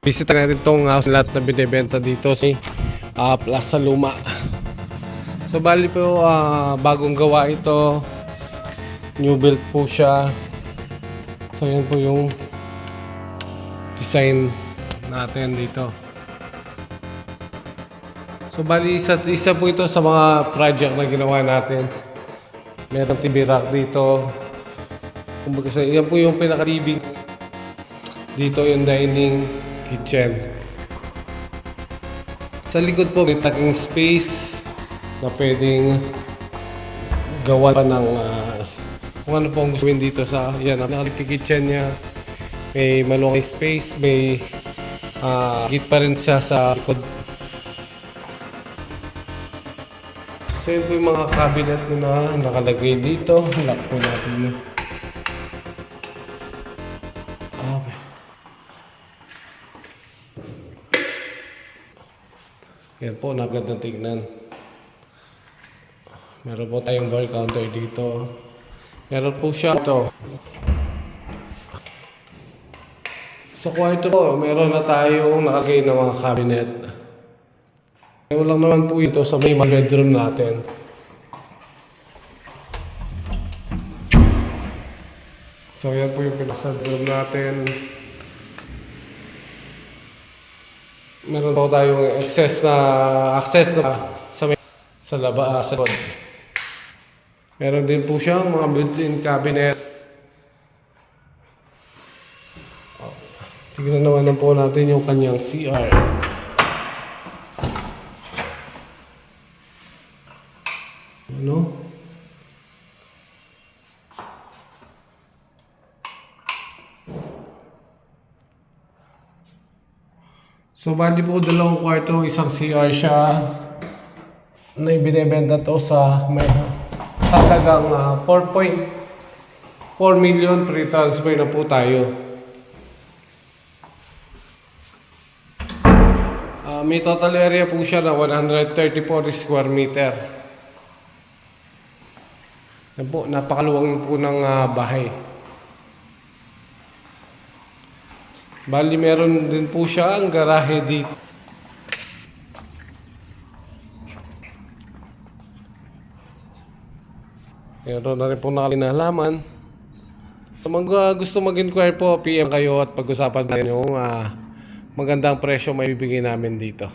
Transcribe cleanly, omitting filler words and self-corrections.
Bisita natin itong lahat na binibenta dito sa Plaza Luma. So bali po bagong gawa ito. New build po siya. So yan po yung design natin dito. So bali isa po ito sa mga project na ginawa natin. Meron TV rack dito. Kumbaga yan po yung pinaka-living. Dito yung dining kitchen. Sa likod po may taking space na pwedeng gawa pa ng kung ano pong gawin dito sa yan ang kitchen niya. May malaki space, may gate pa rin siya sa likod. So yun po yung mga cabinet na nakalagay dito. Lock po natin. Okay. Yan po, napagandang tignan. Meron po tayong bar counter dito. Meron po siya ito. Sa kwarto po, meron na tayong nakalagay na mga cabinet. Ngayon lang naman po ito sa may bedroom natin. So yan po yung pinasa-bedroom natin. Meron po tayong access na sa laba sa likod. Meron din po siyang mga built-in cabinet. Tignan naman po natin yung kanyang CR. Ano? So bali po dalawang kwarto, isang CR siya na ibinebenta to sa may halagang 4.4 million pre-transfer na po tayo. May total area po siya na 134 square meter. Yan po, napakaluwang po ng bahay. Bali meron din po siya ang garahe dito. Meron na rin po nakalinalaman. Sa mga gusto mag-inquire po, PM kayo at pag-usapan natin yung magandang presyo may bibigay namin dito.